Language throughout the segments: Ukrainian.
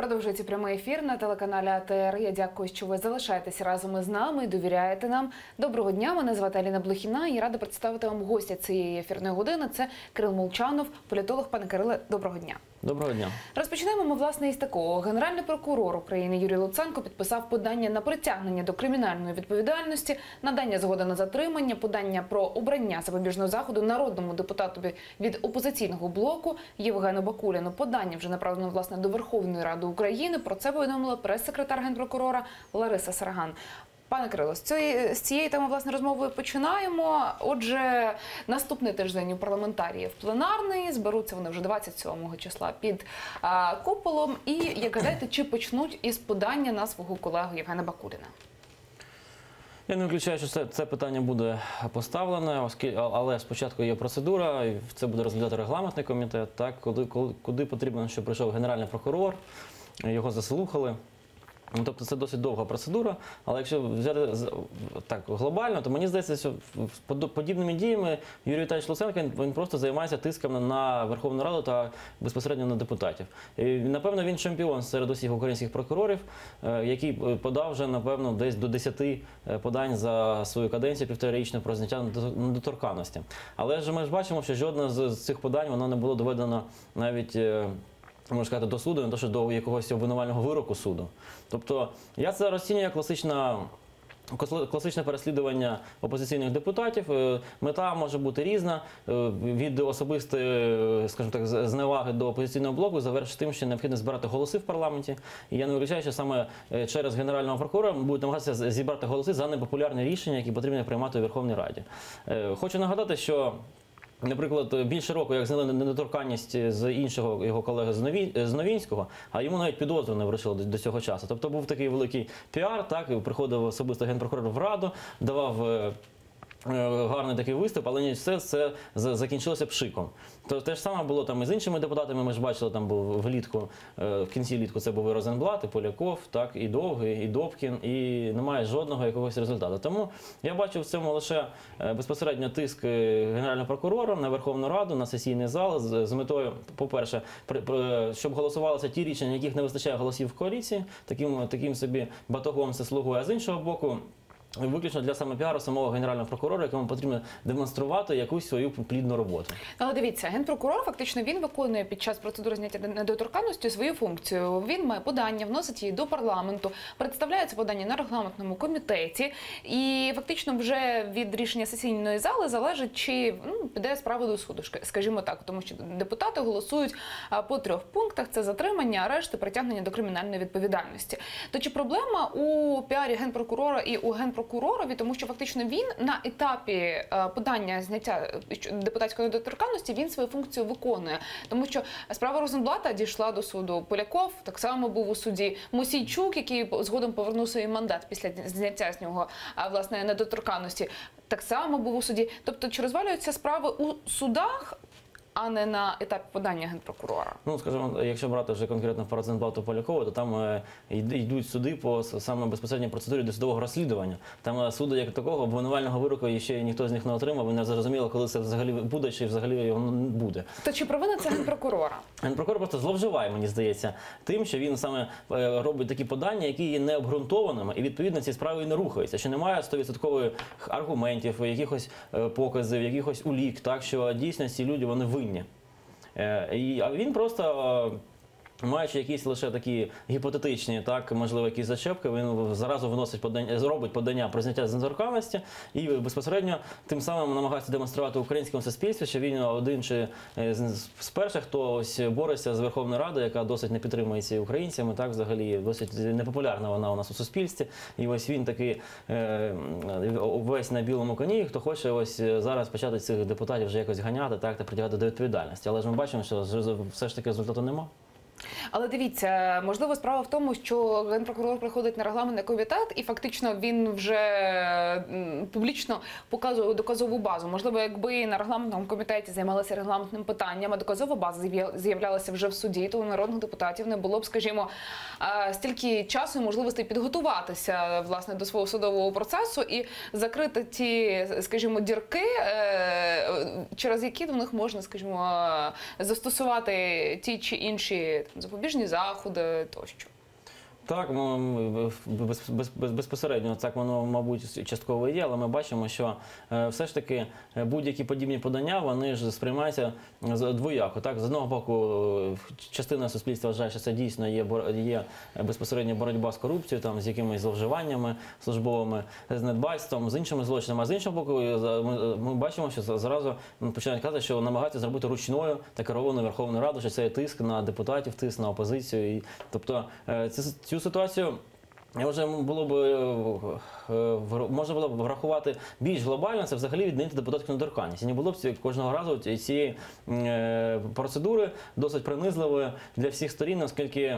Продовжується прямий ефір на телеканалі АТР. Я дякую, що ви залишаєтеся разом із нами і довіряєте нам. Доброго дня, мене звати Аліна Блохіна і рада представити вам гостя цієї ефірної години. Це Кирил Молчанов, політолог. Пане Кириле, доброго дня. Доброго дня. Розпочинаємо ми, власне, із такого. Генеральний прокурор України Юрій Луценко підписав подання на притягнення до кримінальної відповідальності, надання згоди на затримання, подання про обрання запобіжного заходу народному депутатові від опозиційного блоку Євгену Бакуліну. Подання вже направлено, власне, до Верховної Ради України. Про це повідомила прес-секретар Генпрокурора Лариса Сарган. Пане Кирило, з цієї теми, власне, розмови починаємо. Отже, наступний тиждень у парламентаріїв пленарний. Зберуться вони вже 27 числа під куполом. І, як гадаєте, чи почнуть із подання на свого колегу Євгена Бакуліна? Я не виключаю, що це питання буде поставлене, але спочатку є процедура, і це буде розглядати регламентний комітет, так, куди потрібно, щоб прийшов Генеральний прокурор, його заслухали. Тобто це досить довга процедура, але якщо взяти так глобально, то мені здається, що подібними діями Юрій Віталійович Луценко, він просто займається тиском на Верховну Раду та безпосередньо на депутатів. І, напевно, він чемпіон серед усіх українських прокурорів, який подав вже, напевно, десь до 10 подань за свою каденцію півторарічну про зняття недоторканності. Але ж ми ж бачимо, що жодне з цих подань воно не було доведено навіть, можна сказати, до суду, не то, що до якогось обвинувального вироку суду. Тобто я це розцінюю як класичне переслідування опозиційних депутатів. Мета може бути різна, від особистої, скажімо так, зневаги до опозиційного блоку, завершити тим, що необхідно збирати голоси в парламенті. І я не виключаю, що саме через Генерального прокурора будуть намагатися зібрати голоси за непопулярні рішення, які потрібно приймати у Верховній Раді. Хочу нагадати, що, наприклад, більше року, як зняли недоторканність з іншого його колеги з Новінського, а йому навіть підозру не вручили до цього часу. Тобто був такий великий піар, так, приходив особисто генпрокурор в Раду, давав гарний такий виступ, але не все це закінчилося пшиком. То те ж саме було там і з іншими депутатами, ми ж бачили, там був влітку, в кінці літку це був і Розенблат, і Поляков, так, і Довгий, і Добкін, і немає жодного якогось результату. Тому я бачу в цьому лише безпосередньо тиск Генерального прокурора на Верховну Раду, на сесійний зал з метою, по-перше, щоб голосувалися ті рішення, яких не вистачає голосів в коаліції, таким собі батогом це слугує, а з іншого боку, виключно для самопіару самого Генерального прокурора, якому потрібно демонструвати якусь свою плідну роботу. Але дивіться, Генпрокурор фактично він виконує під час процедури зняття недоторканності свою функцію. Він має подання, вносить її до парламенту, представляє це подання на регламентному комітеті, і фактично вже від рішення сесійної зали залежить, чи піде справа до суду, скажімо так, тому що депутати голосують по 3 пунктах: це затримання, арешти, притягнення до кримінальної відповідальності. То чи проблема у піарі Генпрокурора і у Генпрокуророві, тому що фактично він на етапі подання зняття депутатської недоторканності, він свою функцію виконує. Тому що справа Розенблата дійшла до суду. Поляков так само був у суді. Мосійчук, який згодом повернув свій мандат після зняття з нього, власне, недоторканності, так само був у суді. Тобто, чи розвалюються справи у судах, а не на етапі подання Генпрокурора? Ну, скажімо, якщо брати вже конкретно по Розенблату, Полякову, то там йдуть суди по саме безпосередній процедурі досудового розслідування. Там суду як такого обвинувального вироку ще ніхто з них не отримав, і не зрозуміло, коли це взагалі буде, чи взагалі його не буде. То чи провина це Генпрокурора? Генпрокурор просто зловживає, мені здається, тим, що він саме робить такі подання, які є необґрунтованими, і відповідно ці справи і не рухаються, що немає 100% аргументів, якихось показів, якихось улік, так, що дійсно ці люди, вони винні. А він просто, маючи якісь лише такі гіпотетичні, так, можливо, якісь зачепки, він зразу вносить робить подання про зняття з недоторканності і безпосередньо тим самим намагається демонструвати українському суспільстві, що він один чи з перших, хто ось бореться з Верховною Радою, яка досить не підтримується українцями, так, взагалі, досить непопулярна вона у нас у суспільстві. І ось він такий весь на білому коні, хто хоче ось зараз почати цих депутатів вже якось ганяти, так, та притягати до відповідальності. Але ж ми бачимо, що все ж таки результату нема. Але дивіться, можливо, справа в тому, що Генпрокурор приходить на регламентний комітет і фактично він вже публічно показує доказову базу. Можливо, якби на регламентному комітеті займалися регламентним питанням, а доказова база з'являлася вже в суді, то у народних депутатів не було б, скажімо, стільки часу і можливостей підготуватися, власне, до свого судового процесу і закрити ті, скажімо, дірки, через які до них можна, скажімо, застосувати ті чи інші запобіжні заходи тощо. Так, безпосередньо так воно, мабуть, частково є, але ми бачимо, що все ж таки будь-які подібні подання, вони ж сприймаються двояко. Так? З одного боку, частина суспільства вважає, що це дійсно є безпосередньо боротьба з корупцією, там, з якимись зловживаннями службовими, з недбальством, з іншими злочинами. А з іншого боку, ми бачимо, що зразу починають казати, що намагаються зробити ручною та керованою Верховною Радою, що це є тиск на депутатів, тиск на опозицію. Тобто цю ситуацію можна було б врахувати більш глобально, це взагалі відмінити депутатську недоторканність. І не було б кожного разу цієї процедури досить принизливої для всіх сторін, оскільки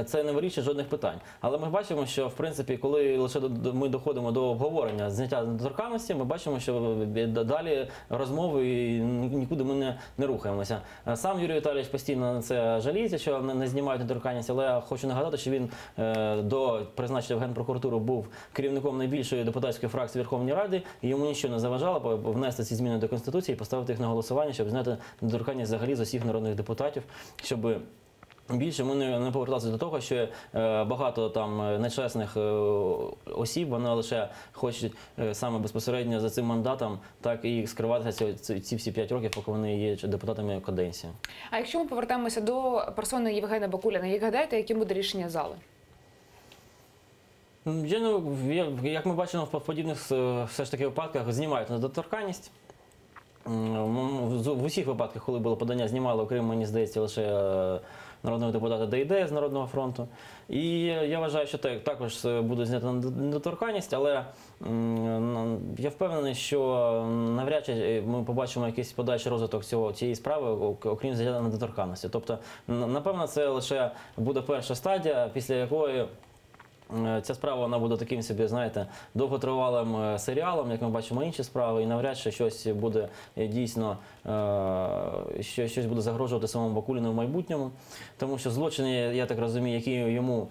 це не вирішує жодних питань. Але ми бачимо, що, в принципі, коли лише ми доходимо до обговорення зняття недоторканності, ми бачимо, що далі розмови і нікуди ми не рухаємося. Сам Юрій Віталійович постійно на це жаліється, що не знімають недоторканність, але я хочу нагадати, що він до призначення в Генпрокуратуру був керівником найбільшої депутатської фракції Верховної Ради, і йому нічого не заважало внести ці зміни до Конституції і поставити їх на голосування, щоб зняти недоторканність взагалі з усіх народних депутатів, щоб більше ми не поверталися до того, що багато там нечесних осіб, вони лише хочуть саме безпосередньо за цим мандатом так і скриватися ці всі 5 років, поки вони є депутатами каденції. А якщо ми повертаємося до персони Євгена Бакуліна, як гадаєте, яким буде рішення зали? Як ми бачимо, в подібних все ж таки випадках знімають недоторканність. В усіх випадках, коли було подання, знімали, окрім, мені здається, лише народного депутата ДІД з Народного фронту. І я вважаю, що також буде знята недоторканність, але я впевнений, що навряд чи ми побачимо якийсь подальший розвиток цієї справи, окрім зняття недоторканності. Тобто, напевно, це лише буде перша стадія, після якої ця справа вона буде таким собі, знаєте, довготривалим серіалом, як ми бачимо інші справи, і навряд чи щось буде дійсно, щось буде загрожувати самому Бакуліну в майбутньому. Тому що злочини, я так розумію, які йому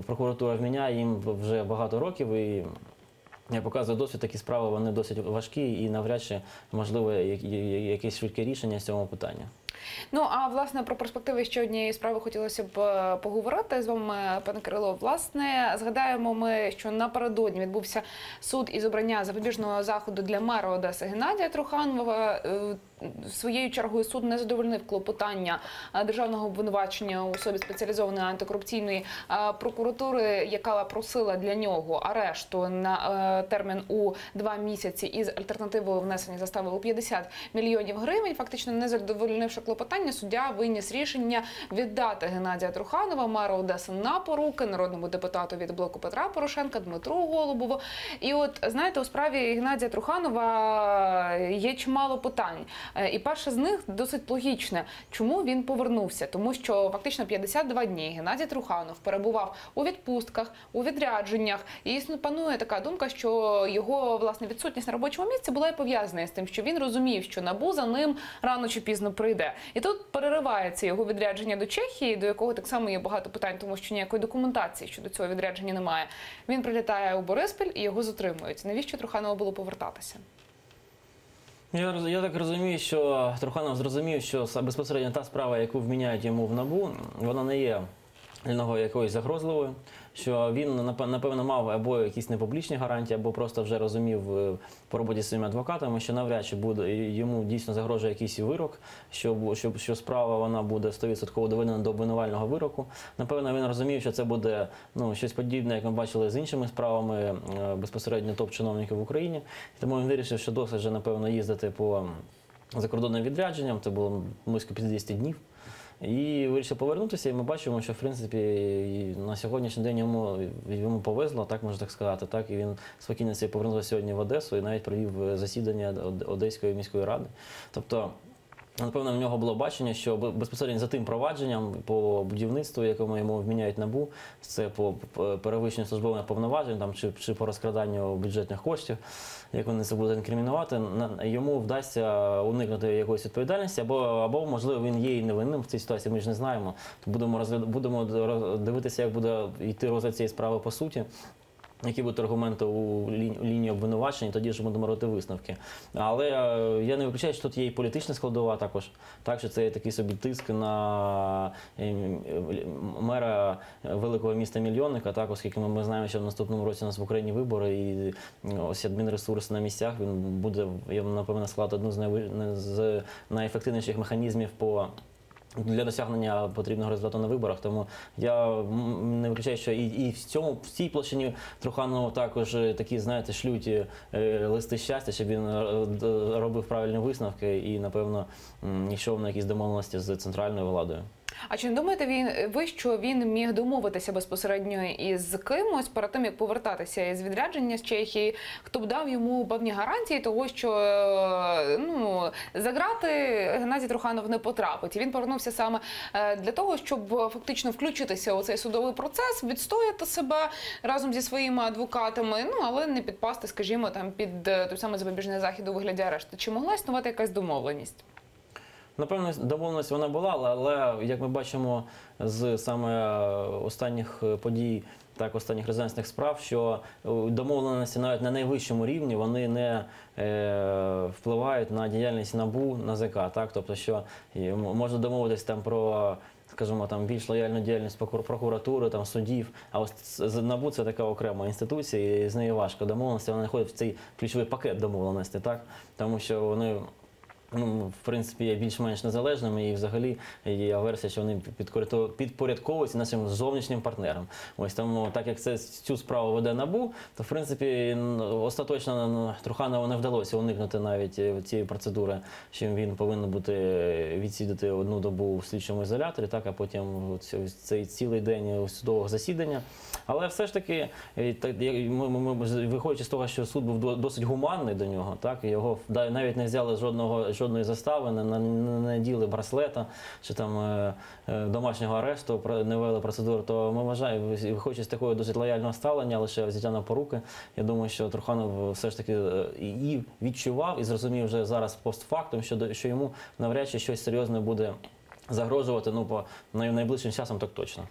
прокуратура вміняє, їм вже багато років, і як показує досвід, такі справи вони досить важкі, і навряд чи можливе якесь швидке рішення з цього питання. Ну, а, власне, про перспективи ще однієї справи хотілося б поговорити з вами, пане Кирило. Власне, згадаємо ми, що напередодні відбувся суд із обрання запобіжного заходу для мера Одеси Геннадія Труханова. Своєю чергою суд не задовольнив клопотання державного обвинувачення у особі спеціалізованої антикорупційної прокуратури, яка просила для нього арешту на термін у 2 місяці із альтернативою внесення застави у 50 мільйонів гривень. Фактично, не задовольнивши клопотання, суддя виніс рішення віддати Геннадія Труханова, мера Одеси, на поруки народному депутату від блоку Петра Порошенка Дмитру Голубову. І от, знаєте, у справі Геннадія Труханова є чимало питань. І перше з них досить логічне. Чому він повернувся? Тому що фактично 52 дні Геннадій Труханов перебував у відпустках, у відрядженнях. І панує така думка, що його, власне, відсутність на робочому місці була і пов'язана з тим, що він розумів, що НАБУ за ним рано чи пізно прийде. І тут переривається його відрядження до Чехії, до якого так само є багато питань, тому що ніякої документації щодо цього відрядження немає. Він прилітає у Бориспіль і його затримують. Навіщо Труханову було повертатися? Я так розумію, що Труханов зрозумів, що безпосередньо та справа, яку вміняють йому в НАБУ, вона не є для нього якоюсь загрозливою, що він, напевно, мав або якісь непублічні гарантії, або просто вже розумів по роботі з своїми адвокатами, що навряд чи йому дійсно загрожує якийсь вирок, що справа вона буде 100% доведена до обвинувального вироку. Напевно, він розумів, що це буде щось подібне, як ми бачили з іншими справами безпосередньо топ-чиновників в Україні. Тому він вирішив, що досить вже, напевно, їздити по закордонним відрядженням, це було близько 50 днів. І вирішив повернутися, і ми бачимо, що, в принципі, на сьогоднішній день йому повезло, так можна так сказати. Так? І він спокійно повернувся сьогодні в Одесу і навіть провів засідання Одеської міської ради. Тобто, напевно, в нього було бачення, що безпосередньо за тим провадженням по будівництву, якому йому вміняють НАБУ, це по перевищенню службових повноважень чи по розкраданню бюджетних коштів, як вони це будуть інкримінувати, йому вдасться уникнути якоїсь відповідальності, або можливо, він є і невинним в цій ситуації, ми ж не знаємо. Будемо дивитися, як буде йти розгляд цієї справи по суті. які будуть аргументи у лінії обвинувачення, тоді ж будемо робити висновки. Але я не виключаю, що тут є і політична складова також. Так, що це є такий собі тиск на мера великого міста-мільйонника, так, оскільки ми знаємо, що в наступному році у нас в Україні вибори, і ось адмінресурс на місцях, він буде, я напевно, складати одну з найефективніших механізмів для досягнення потрібного результату на виборах. Тому я не виключаю, що і в цій площині Труханову також такі, знаєте, шлють листи щастя, щоб він робив правильні висновки і, напевно, йшов на якісь домовленості з центральною владою. А чи не думаєте ви, що він міг домовитися безпосередньо із кимось перед тим, як повертатися із відрядження з Чехії, хто б дав йому певні гарантії того, що за грати Геннадій Труханов не потрапить? І він повернувся саме для того, щоб фактично включитися у цей судовий процес, відстояти себе разом зі своїми адвокатами, але не підпасти, скажімо, там під той самий запобіжний захід у вигляді арешту. Чи могла існувати якась домовленість? Напевно, домовленість вона була, але, як ми бачимо з саме останніх подій, так, останніх резонансних справ, що домовленості навіть на найвищому рівні, вони не впливають на діяльність НАБУ, НАЗК, так, тобто, що можна домовитись там про, скажімо, там більш лояльну діяльність прокуратури, там суддів, а ось НАБУ це така окрема інституція, і з нею важко домовленості, вона не входить в цей ключовий пакет домовленості, так, тому що вони в принципі, є більш-менш незалежними, і взагалі є версія, що вони підпорядковуються нашим зовнішнім партнерам. Ось тому, так як цю справу веде НАБУ, то в принципі остаточно Труханову не вдалося уникнути навіть цієї процедури, що він повинен бути відсидіти одну добу в слідчому ізоляторі, так, а потім цей цілий день судового засідання. Але все ж таки, виходячи з того, що суд був досить гуманний до нього, так, його навіть не взяли жодної застави, не наділи браслета чи там домашнього арешту, не ввели процедуру, то ми вважаємо, виходячи з такого досить лояльного ставлення, лише взяття на поруки, я думаю, що Труханов все ж таки і відчував, і зрозумів вже зараз постфактум, що йому навряд чи щось серйозне буде загрожувати, по найближчим часом так точно.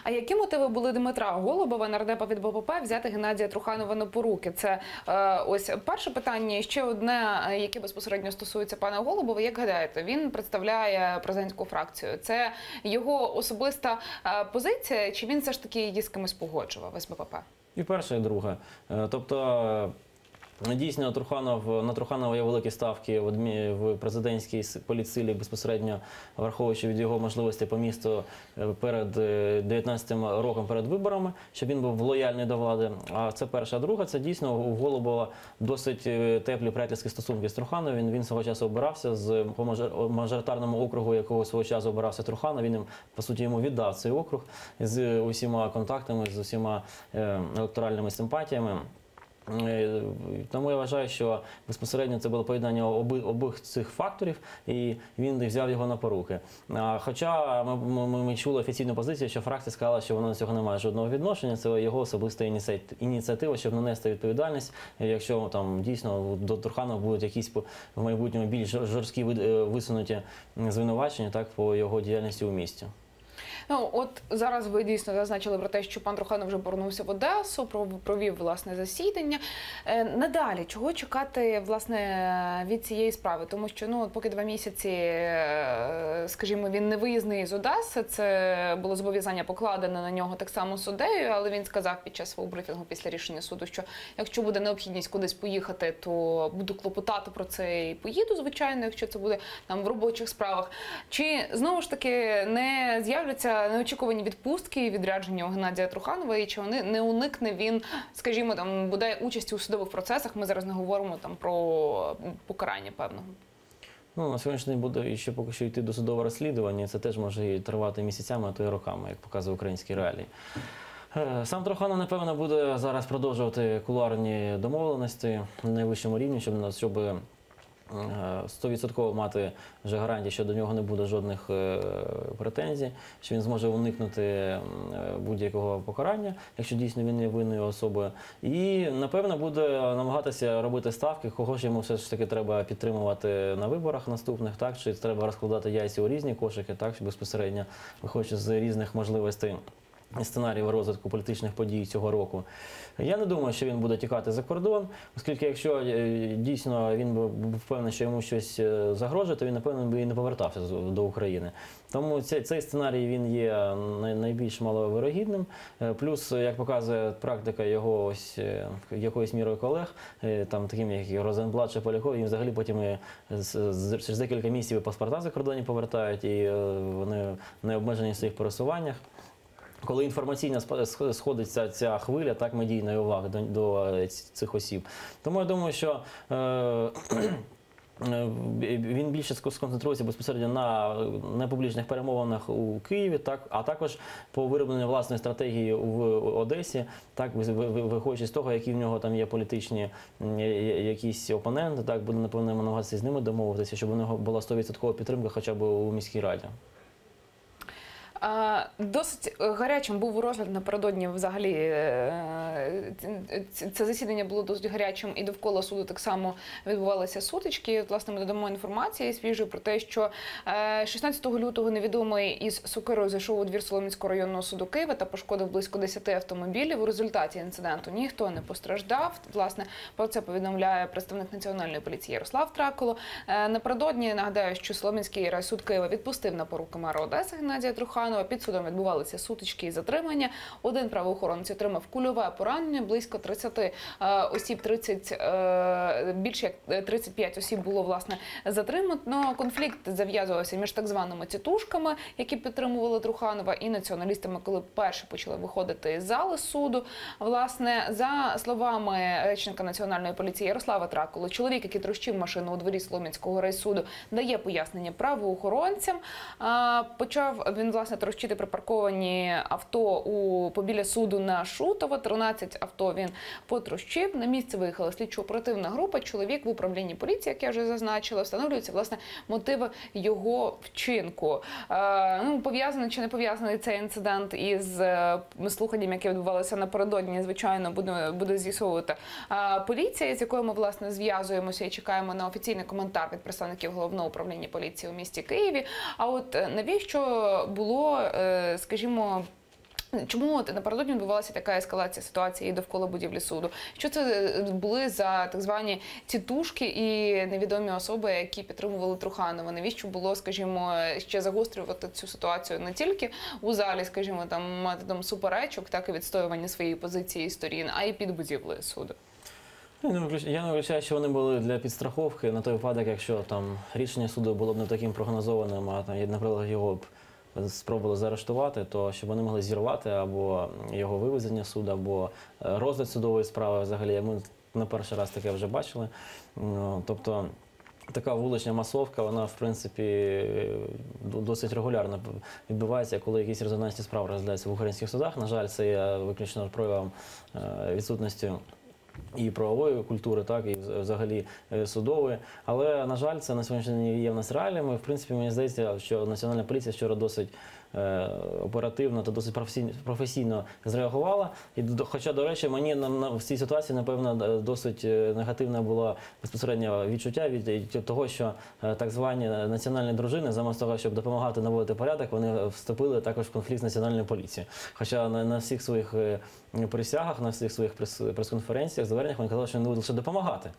А які мотиви були Дмитра Голубова, нардепа від БПП, взяти Геннадія Труханова на поруки? Це ось перше питання. І ще одне, яке безпосередньо стосується пана Голубова. Як гадаєте, він представляє президентську фракцію. Це його особиста позиція, чи він все ж таки її з кимось погоджував із БПП? І перше, і друге. Тобто, дійсно, на Труханова є великі ставки в президентській політсилі, безпосередньо враховуючи від його можливості по місту перед 19-м роком перед виборами, щоб він був лояльний до влади. А це перше. А друге, це дійсно у Голубова досить теплі приятельські стосунки з Трухановим. Він свого часу обирався по мажоритарному округу, якого свого часу обирався Труханов. Він, по суті, йому віддав цей округ з усіма контактами, з усіма електоральними симпатіями. Тому я вважаю, що безпосередньо це було поєднання обох цих факторів, і він взяв його на поруки. Хоча ми чули офіційну позицію, що фракція сказала, що вона до цього не має жодного відношення, це його особиста ініціатива, щоб нанести відповідальність, якщо там дійсно до Труханова будуть якісь в майбутньому більш жорсткі висунуті звинувачення, так, по його діяльності у місті. От зараз ви дійсно зазначили про те, що пан Труханов вже повернувся в Одесу, провів, власне, засідання. Надалі, чого чекати, власне, від цієї справи? Тому що, поки 2 місяці, скажімо, він не виїзний з Одеси, це було зобов'язання покладене на нього так само суддею, але він сказав під час свого брифінгу після рішення суду, що якщо буде необхідність кудись поїхати, то буду клопотати про це і поїду, звичайно, якщо це буде там в робочих справах. Чи, знову ж таки, не з'являться неочікувані відпустки і відрядження у Геннадія Труханова, і чи не уникне він, скажімо, там, бодай участі у судових процесах? Ми зараз не говоримо там про покарання певного. На сьогоднішній день буде ще поки що йти до судового розслідування, це теж може і тривати місяцями, а то й роками, як показує українські реалії. Сам Труханов, напевно, буде зараз продовжувати кулуарні домовленості на найвищому рівні, щоб 100% мати вже гарантії, що до нього не буде жодних претензій, що він зможе уникнути будь-якого покарання, якщо дійсно він є винною особою. І, напевно, буде намагатися робити ставки, кого ж йому все ж таки треба підтримувати на виборах наступних, так, чи треба розкладати яйця у різні кошики, так, безпосередньо виходячи з різних можливостей сценаріїв розвитку політичних подій цього року. Я не думаю, що він буде тікати за кордон, оскільки якщо дійсно він був впевнений, що йому щось загрожує, то він, напевно, би і не повертався до України. Тому цей сценарій він є найбільш маловирогідним. Плюс, як показує практика його ось якоюсь мірою колег, там таким як Розенблат чи Поляков, їм взагалі потім через декілька місяців паспорта за кордоні повертають, і вони не обмежені в своїх пересуваннях. Коли інформаційно сходиться ця хвиля так медійної уваги до цих осіб. Тому я думаю, що він більше сконцентрується безпосередньо на непублічних перемовинах у Києві, а також по виробленню власної стратегії в Одесі, так, виходячи з того, які в нього там є політичні якісь опоненти, так, буде, напевно, намагатися з ними домовитися, щоб у нього була 100% підтримка хоча б у міській раді. Досить гарячим був розгляд напередодні взагалі. Це засідання було досить гарячим, і довкола суду так само відбувалися сутички. Власне, ми додамо інформації свіжої про те, що 16 лютого невідомий із сокирою зайшов у двір Солом'янського районного суду Києва та пошкодив близько 10 автомобілів. У результаті інциденту ніхто не постраждав. Власне, про це повідомляє представник Національної поліції Ярослав Траколо. Напередодні, нагадаю, що Солом'янський райсуд Києва відпустив на поруки мера Одеси Геннадія Труханова. Під судом відбувалися сутички і затримання. Один правоохоронець отримав кульове поранення, близько 30 осіб, більше як 35 осіб було, власне, затримано. Конфлікт зав'язувався між так званими тітушками, які підтримували Труханова, і націоналістами, коли перші почали виходити з зали суду. Власне, за словами речника Національної поліції Ярослава Траколо, чоловік, який трощив машину у дворі Солом'янського райсуду, дає пояснення правоохоронцям. Почав він, власне, трощити припарковані авто побіля суду на Шутова. 13 авто він потрощив. На місце виїхала слідчо-оперативна група. Чоловік в управлінні поліції, як я вже зазначила, встановлюються, власне, мотиви його вчинку. Пов'язаний чи не пов'язаний цей інцидент із слуханням, яке відбувалося напередодні, звичайно, буде з'ясовувати поліція, з якою ми, власне, зв'язуємося і чекаємо на офіційний коментар від представників Головного управління поліції у місті Києві. А от навіщо було, скажімо, чому напередодні відбувалася така ескалація ситуації довкола будівлі суду? Що це були за так звані тітушки і невідомі особи, які підтримували Труханова? Навіщо було, скажімо, ще загострювати цю ситуацію не тільки у залі, скажімо, там методом суперечок, так і відстоювання своєї позиції сторін, а й під будівлею суду? Я не виключаю, що вони були для підстраховки на той випадок, якщо там рішення суду було б не таким прогнозованим, а там, наприклад, його б спробували заарештувати, то щоб вони могли зірвати або його вивезення з суду, або розгляд судової справи взагалі. Ми не перший раз таке вже бачили. Тобто така вулична масовка, вона, в принципі, досить регулярно відбувається, коли якісь резонансні справи розглядаються в українських судах. На жаль, це є виключно проявом відсутності і правової культури, так, і взагалі судової. Але, на жаль, це на сьогоднішній день є в нас реаліями. В принципі, мені здається, що Національна поліція вчора досить оперативно та досить професійно зреагувала. І, хоча, до речі, мені в цій ситуації, напевно, досить негативне було безпосередньо відчуття від того, що так звані національні дружини, замість того, щоб допомагати наводити порядок, вони вступили також в конфлікт з Національною поліцією. Хоча на всіх своїх присягах, на всіх своїх прес-конференціях, зверненнях вони казали, що вони будуть лише допомагати,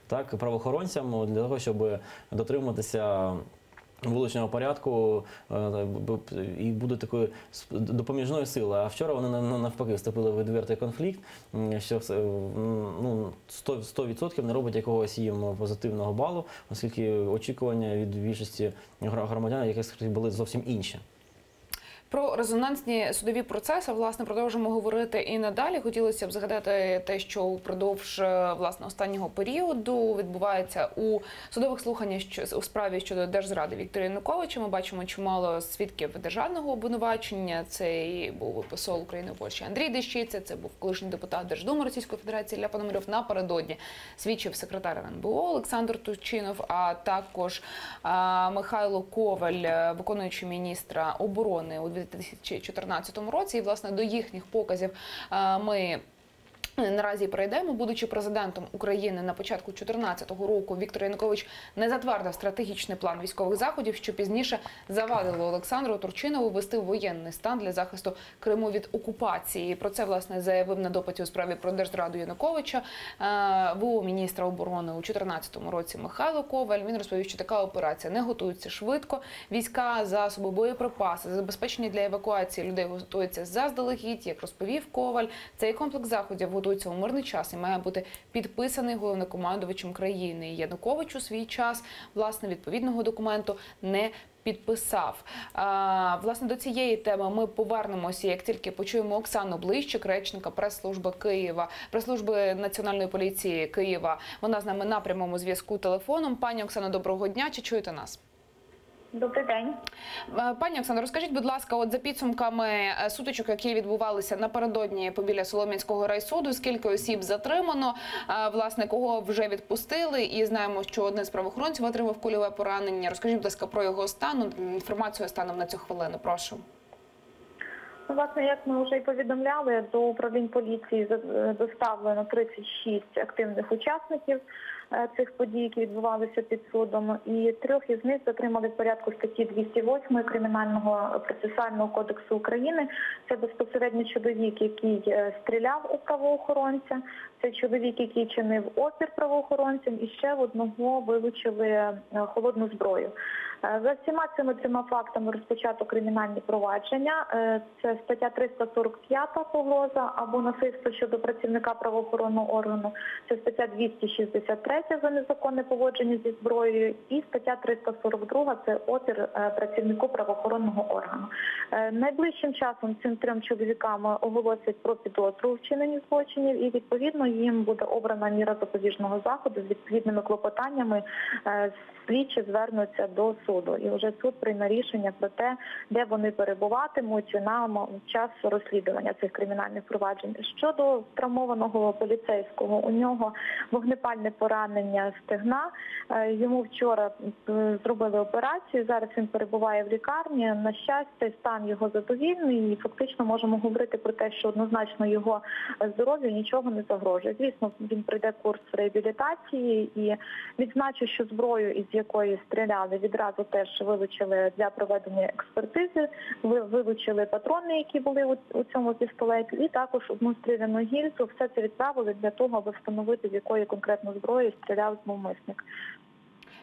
так, правоохоронцям для того, щоб дотримуватися вуличного порядку і буде такою допоміжною силою. А вчора вони навпаки вступили в відвертий конфлікт, що 100% не робить якогось їм позитивного балу, оскільки очікування від більшості громадян, які були зовсім інші. Про резонансні судові процеси, власне, продовжимо говорити і надалі. Хотілося б згадати те, що упродовж, власне, останнього періоду відбувається у судових слуханнях у справі щодо держзради Віктора Януковича. Ми бачимо чимало свідків державного обвинувачення. Це і був посол України у Польщі Андрій Дещиця, це був колишній депутат Держдуми Російської Федерації Ілля Пономарьов. Напередодні свідчив секретар РНБО Олександр Турчинов, а також Михайло Коваль, виконуючий міністра оборони у 2014 році. І, власне, до їхніх показів ми Наразі перейдемо, будучи президентом України на початку 2014 року, Віктор Янукович не затвердив стратегічний план військових заходів, що пізніше завадило Олександру Турчинову ввести воєнний стан для захисту Криму від окупації. Про це, власне, заявив на допиті у справі про держзраду Януковича ВО міністра оборони у 2014 році Михайло Коваль. Він розповів, що така операція не готується швидко. Війська, засоби, боєприпаси, забезпечені для евакуації людей готуються заздалегідь. Як розповів Коваль, цей комплекс заходів готується у мирний час і має бути підписаний головнокомандувачем країни. Янукович у свій час, власне, відповідного документу не підписав. Власне, до цієї теми ми повернемося, як тільки почуємо Оксану Блищик, речника прес-служби Києва, прес-служби Національної поліції Києва. Вона з нами на прямому зв'язку телефоном. Пані Оксано, доброго дня. Чи чуєте нас? Добрий день. Пані Оксано, розкажіть, будь ласка, от за підсумками сутичок, які відбувалися напередодні побіля Солом'янського райсуду, скільки осіб затримано, власне, кого вже відпустили, і знаємо, що один з правоохоронців отримав кульове поранення. Розкажіть, будь ласка, про його стан, інформацію станом на цю хвилину, прошу. Власне, як ми вже і повідомляли, до управлінь поліції доставлено 36 активних учасників цих подій, які відбувалися під судом, і 3 із них затримали в порядку статті 208 Кримінального процесуального кодексу України. Це безпосередньо чоловік, який стріляв у правоохоронця, це чоловік, який чинив опір правоохоронцям, і ще в одного вилучили холодну зброю. За всіма цими трьома фактами розпочато кримінальні провадження. Це стаття 345 погроза або насильство щодо працівника правоохоронного органу, це стаття 263 за незаконне поводження зі зброєю і стаття 342 це опір працівнику правоохоронного органу. Найближчим часом цим 3 чоловікам оголосять про підозру у вчиненні злочинів і відповідно їм буде обрана міра запобіжного заходу з відповідними клопотаннями. Слідчі звернуться до суду і вже суд прийме рішення про те, де вони перебуватимуть на час розслідування цих кримінальних проваджень. Щодо травмованого поліцейського, у нього вогнепальне поранення стегна. Йому вчора зробили операцію, зараз він перебуває в лікарні. На щастя, стан його задовільний і фактично можемо говорити про те, що однозначно його здоров'ю нічого не загрожує. Звісно, він пройде курс реабілітації і відзначу, що зброю, із якої стріляли, відразу теж вилучили для проведення експертизи, вилучили патрони, які були у цьому пістолеті, і також одну стріляну гільзу. Все це відправили для того, аби встановити, з якої конкретно зброї стріляв зловмисник.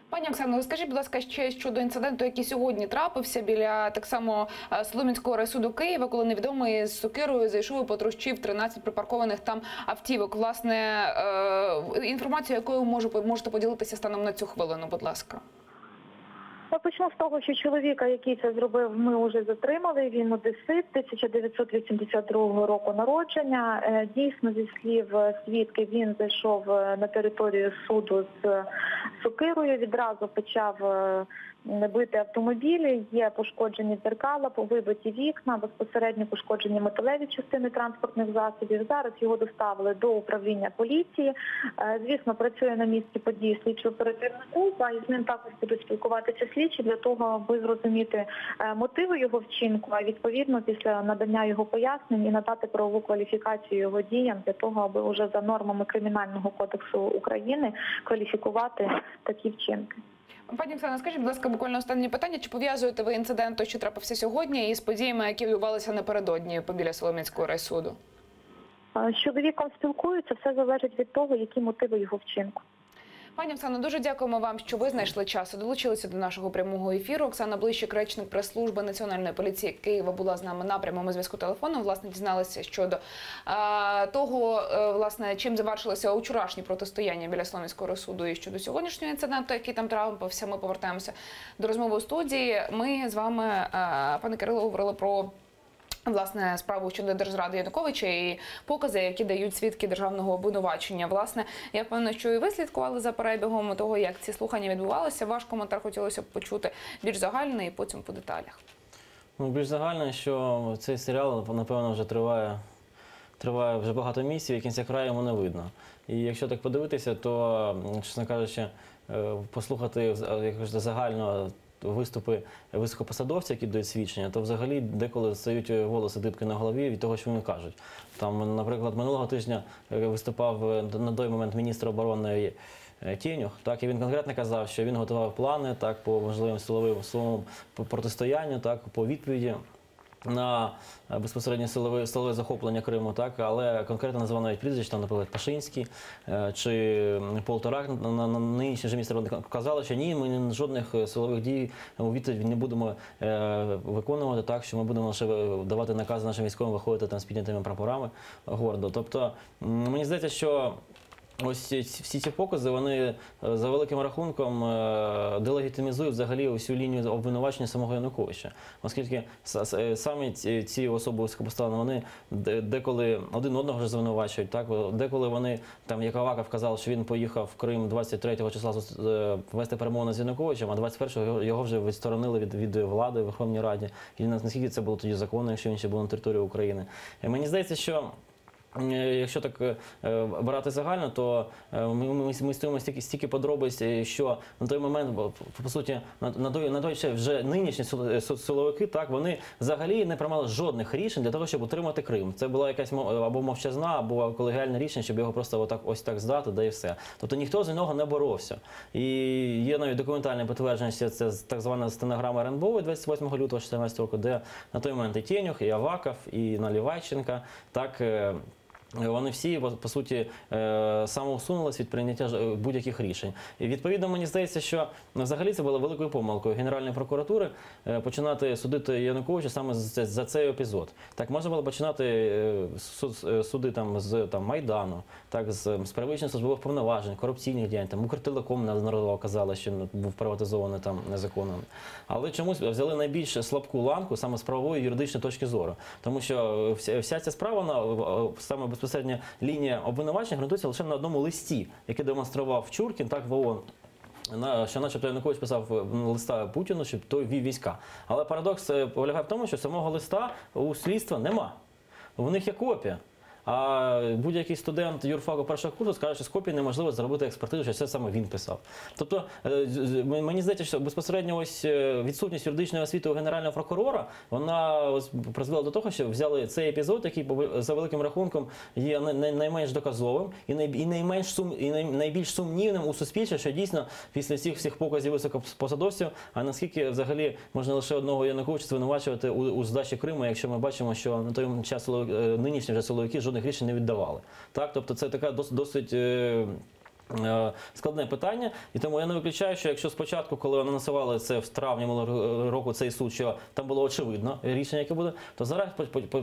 Пані Оксано, розкажіть, будь ласка, ще щодо інциденту, який сьогодні трапився біля так само Солом'янського райсуду Києва, коли невідомий з сокирою зайшов і потрощив 13 припаркованих там автівок. Власне, інформацію, якою можете поділитися станом на цю хвилину, будь ласка. Я почну з того, що чоловіка, який це зробив, ми вже затримали. Він одесит, 1982 року народження. Дійсно, зі слів свідків, він зайшов на територію суду з сокирою, відразу почав бити автомобілі, є пошкоджені дзеркала, вибиті вікна, безпосередньо пошкоджені металеві частини транспортних засобів. Зараз його доставили до управління поліції. Звісно, працює на місці події слідчо-оперативна група, і з ним також будуть спілкуватися слідчі для того, аби зрозуміти мотиви його вчинку, а відповідно після надання його пояснень і надати правову кваліфікацію його діям для того, аби вже за нормами Кримінального кодексу України кваліфікувати такі вчинки. Пані Оксано, скажіть, будь ласка, буквально останнє питання. Чи пов'язуєте ви інцидент, що трапився сьогодні, із подіями, які відбувалися напередодні побіля Солом'янського райсуду? З чоловіком спілкуються, все залежить від того, які мотиви його вчинку. Пані Оксано, дуже дякуємо вам, що ви знайшли час і долучилися до нашого прямого ефіру. Оксана Блищик, речник прес-служби Національної поліції Києва, була з нами на прямому зв'язку телефоном. Власне, дізналися щодо того, власне, чим завершилося вчорашнє протистояння біля Солом'янського райсуду і щодо сьогоднішнього інциденту, який там трапився. Ми повертаємося до розмови у студії. Ми з вами, пане Кирило, говорили про власне справу щодо держзради Януковича і покази, які дають свідки державного обвинувачення. Власне, я впевнена, що і ви слідкували за перебігом того, як ці слухання відбувалися. Ваш коментар хотілося б почути більш загальний і потім по деталях. Ну, більш загально, що цей серіал, напевно, вже триває вже багато місяців, і кінця краю йому не видно. І якщо так подивитися, то, чесно кажучи, послухати якось загально виступи високопосадовців, які дають свідчення, то взагалі деколи стають волоси дибки на голові від того, що вони кажуть. Там, наприклад, минулого тижня виступав на той момент міністр оборони Тєнюх, так, і він конкретно казав, що він готував плани так, по можливим силовим протистоянню, так, по відповіді на безпосередньо силове захоплення Криму, так, але конкретно називав навіть прізвище, там, наприклад, Пашинський чи Полторак, на нинішній же міністр оборони, казали, що ні, ми жодних силових дій у відповідь не будемо виконувати, так, що ми будемо лише давати накази нашим військовим виходити там з піднятими прапорами гордо. Тобто, мені здається, що ось всі ці покази, вони за великим рахунком делегітимізують взагалі усю лінію обвинувачення самого Януковича. Оскільки самі ці особи високопоставлені, вони деколи один одного вже звинувачують, так? Деколи вони, там, як Аваков казав, що він поїхав в Крим 23 числа вести перемовини з Януковичем, а 21-го його вже відсторонили від влади в Верховній Раді. І наскільки це було тоді законно, якщо він ще був на території України. І мені здається, що якщо так брати загально, то ми стоїмо стільки подробиць, що на той момент, по суті, на той ще вже нинішні силовики, так, вони взагалі не приймали жодних рішень для того, щоб утримати Крим. Це була якась або мовчазна, або колегіальне рішення, щоб його просто ось так здати, да і все. Тобто ніхто за нього не боровся. І є навіть документальне підтвердження, що це так звана стенограма РНБО 28 лютого 2014 року, де на той момент і Тєнюх, і Аваков, і Наливайченко, так, вони всі, по суті, самоусунулись від прийняття будь-яких рішень. І відповідно, мені здається, що взагалі це було великою помилкою Генеральної прокуратури починати судити Януковича саме за цей епізод. Так, можна було починати суди там, з Майдану, так, з перевищення службових повноважень, корупційних діянь, там, Укртелеком неодноразово казали, що був приватизований там незаконно. Але чомусь взяли найбільш слабку ланку саме з правової юридичної точки зору. Тому що вся ця справа, саме безпосередня лінія обвинувачення ґрунтується лише на одному листі, який демонстрував Чуркін, так, в ООН, що начебто Янукович писав листа Путіну, щоб той вів війська. Але парадокс полягає в тому, що самого листа у слідства нема. У них є копія. А будь-який студент юрфаку першого курсу скаже, що з копії неможливо зробити експертизу, що це саме він писав. Тобто, мені здається, що безпосередньо ось відсутність юридичної освіти у Генерального прокурора, вона ось призвела до того, що взяли цей епізод, який за великим рахунком є найменш доказовим і найбільш сумнівним у суспільстві, що дійсно після всіх показів високопосадовців, а наскільки взагалі можна лише одного Януковича звинувачувати у здачі Криму, якщо ми бачимо, що на той час нинішні вже силовики жодних рішень не віддавали. Так, тобто це така досить складне питання, і тому я не виключаю, що якщо спочатку, коли вони насували це в травні минулого року, цей суд, що там було очевидно рішення, яке буде, то зараз,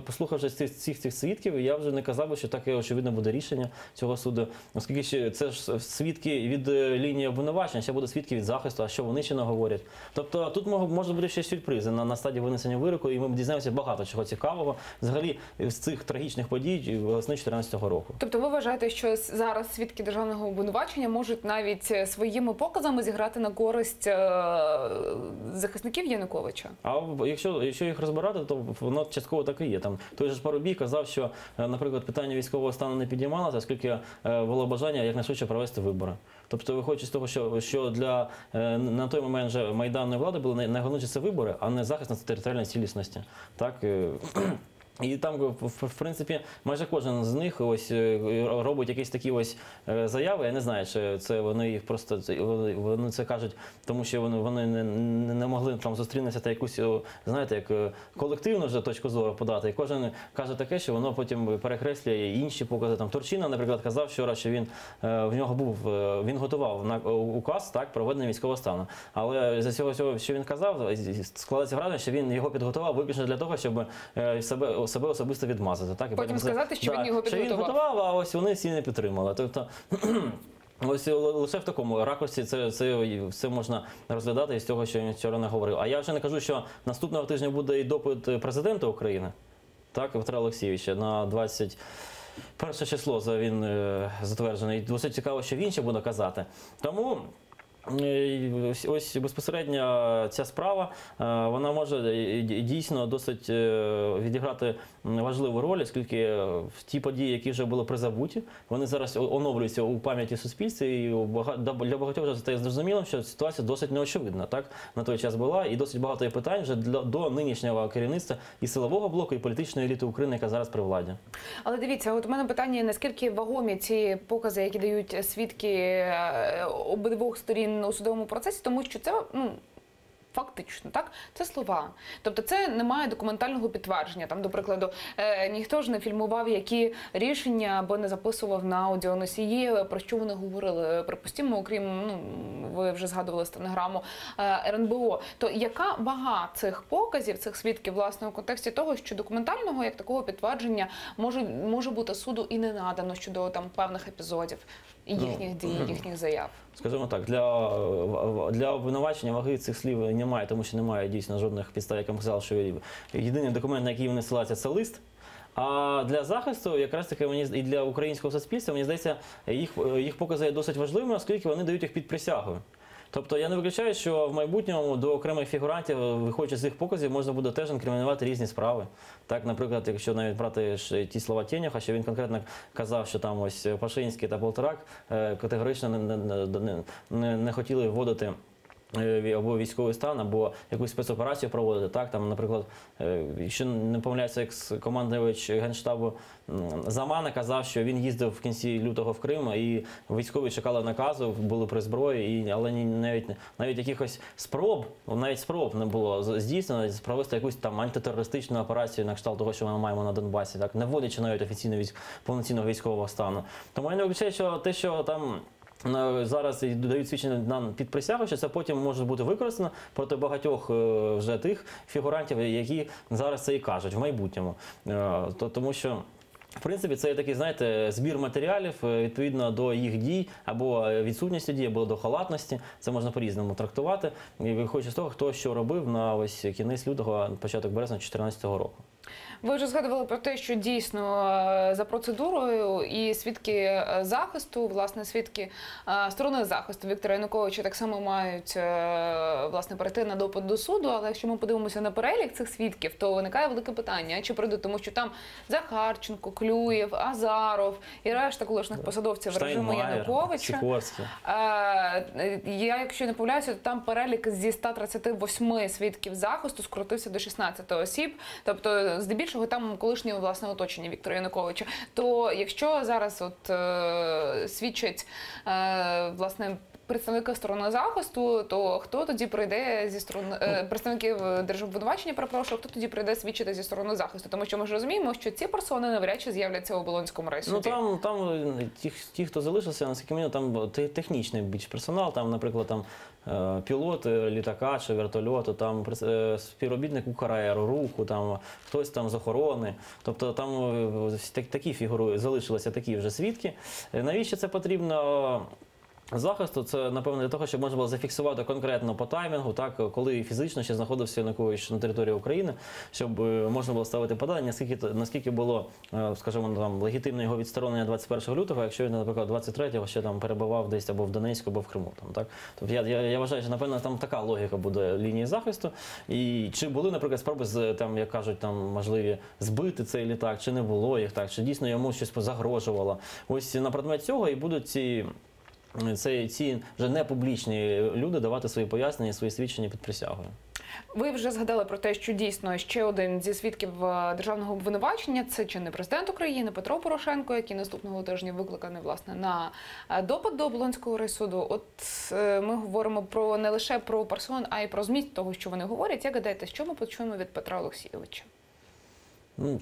послухавши цих свідків, я вже не казав би, що таке очевидно буде рішення цього суду, оскільки це ж свідки від лінії обвинувачення, ще будуть свідки від захисту, а що вони ще не говорять. Тобто тут можуть бути ще сюрпризи на стадії винесення вироку, і ми дізнаємося багато чого цікавого взагалі з цих трагічних подій весни 2014 року. Тобто ви вважаєте, що зараз свідки державного обвинувачення можуть навіть своїми показами зіграти на користь захисників Януковича? А якщо їх розбирати, то воно частково так і є. Там той же Парубій казав, що, наприклад, питання військового стану не підіймалося, оскільки було бажання якнайшвидше провести вибори. Тобто, виходячи з того, що для на той момент вже майданної влади було найголовніше це вибори, а не захист територіальної цілісності. Так. І там, в принципі, майже кожен з них ось робить якісь такі ось заяви. Я не знаю, чи це вони їх просто вони це кажуть, тому що вони не могли там зустрінутися та якусь, знаєте, як колективну вже точку зору подати. І кожен каже таке, що воно потім перекреслює інші покази. Там Турчинов, наприклад, казав вчора, що він готував на указ, так, проведення військового стану. Але з цього, що він казав, складається враження, що він його підготував виключно для того, щоб себе особисто відмазати. Так? І потім сказати, що він його підготував. Що він готував, а ось вони всі не підтримали. Тобто, ось лише в такому ракурсі це можна розглядати із того, що він вчора не говорив. А я вже не кажу, що наступного тижня буде і допит президента України, так, Петра Олексійовича, на 21 число він затверджений. Досить цікаво, що він ще буде казати. Тому Ось безпосередньо ця справа, вона може дійсно досить відіграти важливу роль, оскільки в ті події, які вже були призабуті, вони зараз оновлюються у пам'яті суспільства, і для багатьох вже стає зрозумілим, що ситуація досить неочевидна, так, на той час була, і досить багато є питань вже до нинішнього керівництва і силового блоку, і політичної еліти України, яка зараз при владі. Але дивіться, от у мене питання, наскільки вагомі ці покази, які дають свідки обидвох сторін у судовому процесі, тому що це, фактично, так, це слова. Тобто це немає документального підтвердження. Там, до прикладу, ніхто ж не фільмував, які рішення або не записував на аудіоносії, про що вони говорили. Припустимо, окрім, ви вже згадували стенограму РНБО. То яка вага цих показів, цих свідків, власне, у контексті того, що документального, як такого підтвердження, може бути суду і не надано щодо там певних епізодів, їхніх дій, їхніх заяв? Скажімо так, для обвинувачення ваги цих слів немає, тому що немає дійсно жодних підстав, як я казав, що єдиний документ, на який вони ссилаються, це лист. А для захисту, якраз таки, і для українського суспільства, мені здається, їх покази є досить важливими, оскільки вони дають їх під присягою. Тобто я не виключаю, що в майбутньому до окремих фігурантів, виходячи з їх показів, можна буде теж інкримінувати різні справи. Так, наприклад, якщо навіть брати ті слова Тєнєха, що він конкретно казав, що там ось Пашинський та Полторак категорично не хотіли вводити або військовий стан, або якусь спецоперацію проводити. Так, там, наприклад, якщо не помиляюся, екс-командувач Генштабу Замана казав, що він їздив в кінці лютого в Крим, і військові чекали наказу, були при зброї, але навіть якихось спроб не було здійснено провести якусь там антитерористичну операцію на кшталт того, що ми маємо на Донбасі, так, не вводячи навіть повноцінного військового стану. Тому я не виключаю, що те, що там зараз дають свідчення нам під присягу, що це потім може бути використано проти багатьох вже тих фігурантів, які зараз це і кажуть в майбутньому. Тому що, в принципі, це такий, знаєте, збір матеріалів відповідно до їх дій, або відсутності дій, або до халатності. Це можна по-різному трактувати. І виходячи з того, хто що робив на ось кінець лютого, початок березня 2014 року. Ви вже згадували про те, що дійсно за процедурою і свідки захисту, власне, свідки сторони захисту Віктора Януковича так само мають, власне, перейти на допит до суду, але якщо ми подивимося на перелік цих свідків, то виникає велике питання, чи прийдуть, тому що там Захарченко, Клюєв, Азаров і решта колишніх посадовців режиму Януковича. Сікорський. Я, якщо не помиляюся, то там перелік зі 138 свідків захисту скоротився до 16 осіб, тобто здебільшого там колишнє, власне, оточення Віктора Януковича. То якщо зараз свідчать, власне, представники сторони захисту, то хто тоді прийде зі сторони представників держобвинувачення, перепрошую, хто тоді прийде свідчити зі сторони захисту? Тому що ми ж розуміємо, що ці персони навряд чи з'являться у Оболонському райсуді. Там ті, хто залишився, наскільки мені, там технічний більш персонал, там, наприклад, там пілот літака чи вертольоту, там співробітник УКРР, руху, там хтось там з охорони. Тобто там такі фігури залишилися, такі вже свідки. Навіщо це потрібно? Захисту, це, напевно, для того, щоб можна було зафіксувати конкретно по таймінгу, так, коли фізично ще знаходився Янукович на території України, щоб можна було ставити питання, наскільки було, скажімо, там, легітимне його відсторонення 21 лютого, якщо він, наприклад, 23-го ще там перебував десь або в Донецьку, або в Криму. Там, так? Тобто я вважаю, що, напевно, там така логіка буде лінії захисту. І чи були, наприклад, спроби, там, як кажуть, там, можливі збити цей літак, чи не було їх, так, чи дійсно йому щось загрожувало. Ось на предмет цього і будуть ці вже не публічні люди давати свої пояснення, свої свідчення під присягою. Ви вже згадали про те, що дійсно ще один зі свідків державного обвинувачення – це чинний президент України Петро Порошенко, який наступного тижня викликаний, власне, на допит до Оболонського райсуду. От ми говоримо не лише про персон, а й про зміст того, що вони говорять. Як гадаєте, що ми почуємо від Петра Олексійовича?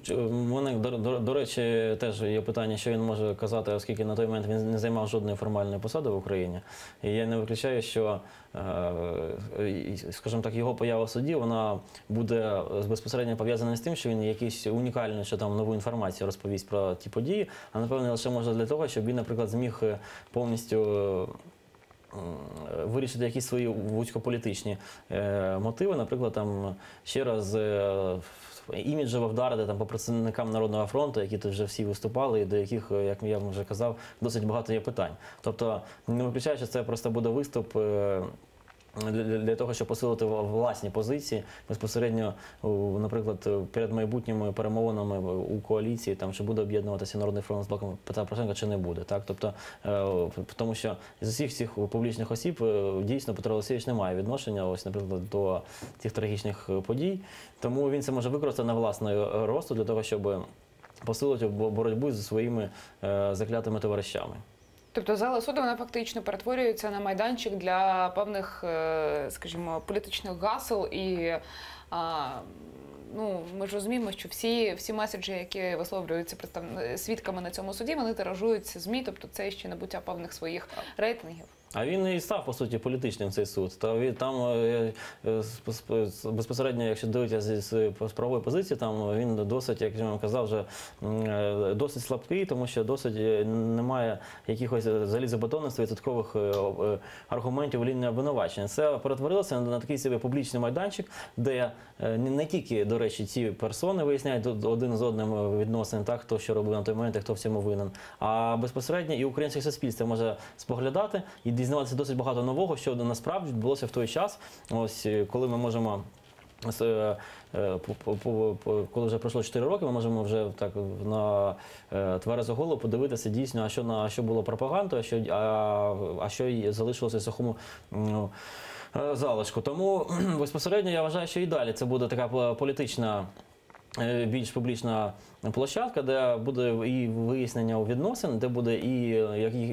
У мене, до речі, теж є питання, що він може казати, оскільки на той момент він не займав жодної формальної посади в Україні. І я не виключаю, що, скажімо так, його поява в суді, вона буде безпосередньо пов'язана з тим, що він якусь унікальну, що там нову інформацію розповість про ті події, а напевно лише може для того, щоб він, наприклад, зміг повністю вирішити якісь свої вузькополітичні мотиви, наприклад, там ще раз іміджево вдарити там по представникам Народного фронту, які тут вже всі виступали, і до яких, як я вже казав, досить багато є питань. Тобто, не виключаю, що це просто буде виступ для того, щоб посилити власні позиції безпосередньо, наприклад, перед майбутніми перемовинами у коаліції, там, чи буде об'єднуватися Народний фронт з блоком Петра Порошенка, чи не буде. Так? Тобто, тому що з усіх цих публічних осіб дійсно Петро Олексійович не має відношення, ось, наприклад, до тих трагічних подій. Тому він це може використати на власний росту для того, щоб посилити боротьбу зі своїми заклятими товаришами. Тобто зала суду, вона фактично перетворюється на майданчик для певних, скажімо, політичних гасел і ну, ми ж розуміємо, що всі меседжі, які висловлюються свідками на цьому суді, вони тиражуються ЗМІ, тобто це ще набуття певних своїх рейтингів. А він і став, по суті, політичним цей суд. Там безпосередньо, якщо дивитися з правової позиції, там він досить, як я вам казав, вже досить слабкий, тому що досить немає якихось залізобетонних 100% аргументів лінії обвинувачення. Це перетворилося на такий собі публічний майданчик, де не тільки, до речі, ці персони виясняють один з одним відносини, так, хто що робив на той момент і хто в цьому винен, а безпосередньо і українське суспільство може споглядати і дізнаватися досить багато нового, що насправді відбулося в той час, ось коли ми можемо, коли вже пройшло 4 роки, ми можемо вже так на тверезу голову подивитися дійсно, а що було пропагандою, а що залишилося в сухому залишку. Тому безпосередньо я вважаю, що і далі це буде така політична, більш публічна площадка, де буде і вияснення відносин, де буде і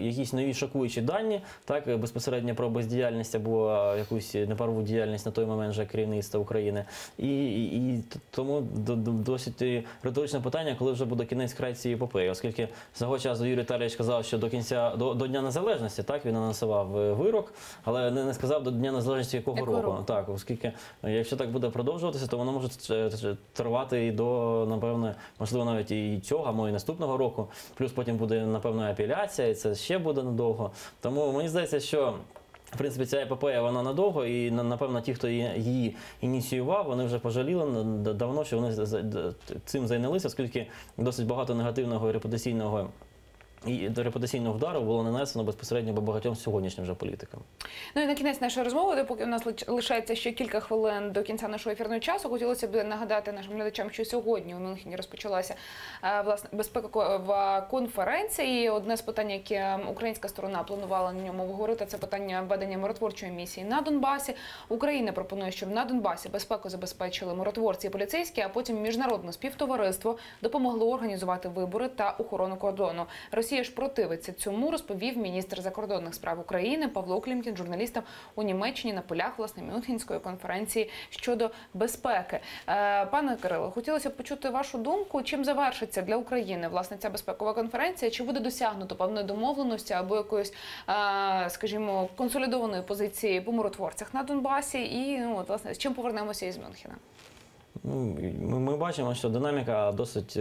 якісь нові шокуючі дані, так, безпосередньо про бездіяльність або якусь неправову діяльність на той момент вже керівництва України. І тому досить риторичне питання, коли вже буде кінець-край цієї епопеї, оскільки свого часу Юрій Віталійович казав, що до Дня Незалежності, так, він анонсував вирок, але не сказав до Дня Незалежності якого року. Так, оскільки, якщо так буде продовжуватися, то воно може тривати і до, напевне, можливо, навіть і цього, а може і наступного року. Плюс потім буде, напевно, апеляція, і це ще буде надовго. Тому мені здається, що в принципі ця епопея, вона надовго, і, напевно, ті, хто її ініціював, вони вже пожаліли давно, що вони цим зайнялися, оскільки досить багато негативного і репутаційного вдару було нанесено безпосередньо по багатьом сьогоднішнім вже політикам. Ну і на кінець нашої розмови, допоки у нас лишається ще кілька хвилин до кінця нашого ефірного часу, хотілося б нагадати нашим глядачам, що сьогодні у Мюнхені розпочалася власне безпекова конференція. І одне з питань, яке українська сторона планувала на ньому обговорити, це питання введення миротворчої місії на Донбасі. Україна пропонує, щоб на Донбасі безпеку забезпечили миротворці і поліцейські, а потім міжнародне співтовариство допомогло організувати вибори та охорону кордону. Росія ж противиться цьому, розповів міністр закордонних справ України Павло Клімкін журналістам у Німеччині на полях, власне, Мюнхенської конференції щодо безпеки. Пане Кирило, хотілося б почути вашу думку, чим завершиться для України, власне, ця безпекова конференція, чи буде досягнуто певної домовленості або якоїсь, скажімо, консолідованої позиції по миротворцях на Донбасі і, ну, от, власне, з чим повернемося із Мюнхена? Ми бачимо, що динаміка досить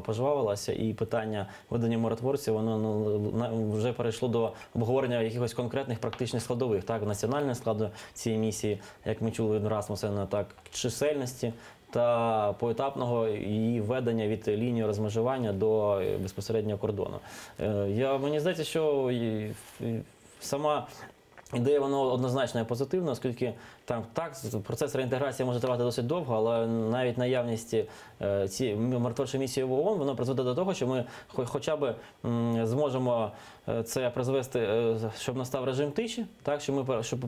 пожвавилася, і питання видання миротворців, воно вже перейшло до обговорення якихось конкретних практичних складових, так, національного складу цієї місії, як ми чули від Расмусена, так, чисельності та поетапного її введення від лінії розмежування до безпосереднього кордону. Мені здається, що сама ідея, вона однозначно є позитивна, оскільки процес реінтеграції може тривати досить довго, але навіть наявність цієї миротворчої місії в ООН, воно призведе до того, що ми хоча б зможемо це призвести, щоб настав режим тиші, так, щоб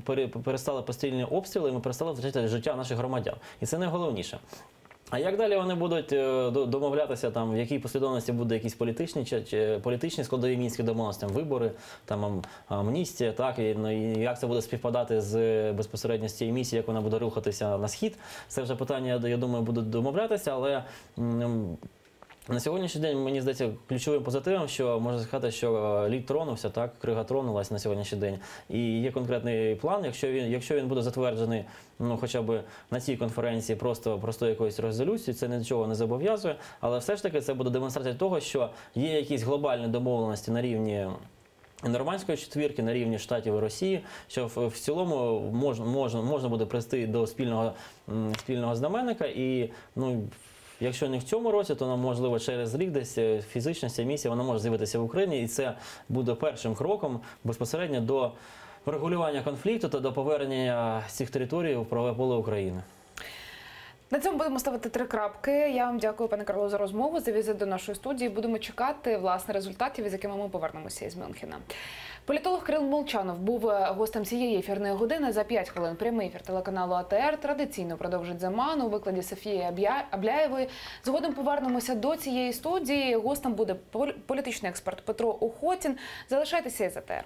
перестали постійні обстріли, і ми перестали втрачати життя наших громадян. І це найголовніше. А як далі вони будуть домовлятися, там, в якій послідовності буде якісь політичні складові мінських домовленості, вибори, там, амністія, так, і як це буде співпадати безпосередньо з цією місією, як вона буде рухатися на схід, це вже питання, я думаю, будуть домовлятися, але на сьогоднішній день, мені здається, ключовим позитивом, що можна сказати, що лід тронувся, так, крига тронулась на сьогоднішній день. І є конкретний план, якщо він буде затверджений, ну, хоча б на цій конференції просто якоюсь резолюцією, це нічого не зобов'язує, але все ж таки це буде демонстрація того, що є якісь глобальні домовленості на рівні Нормандської четвірки, на рівні Штатів і Росії, що в цілому можна буде прийти до спільного знаменника і, ну, Якщо не в цьому році, то можливо через рік десь фізична ця місія вона може з'явитися в Україні, і це буде першим кроком безпосередньо до врегулювання конфлікту та до повернення цих територій у правове поле України. На цьому будемо ставити 3 крапки. Я вам дякую, пане Карло, за розмову, за візит до нашої студії. Будемо чекати, власне, результатів, із якими ми повернемося із Мюнхена. Політолог Кирил Молчанов був гостем цієї ефірної години. За 5 хвилин прямий ефір телеканалу АТР традиційно продовжить «Заман» у викладі Софії Абляєвої. Згодом повернемося до цієї студії. Гостем буде політичний експерт Петро Охотін. Залишайтеся із АТР.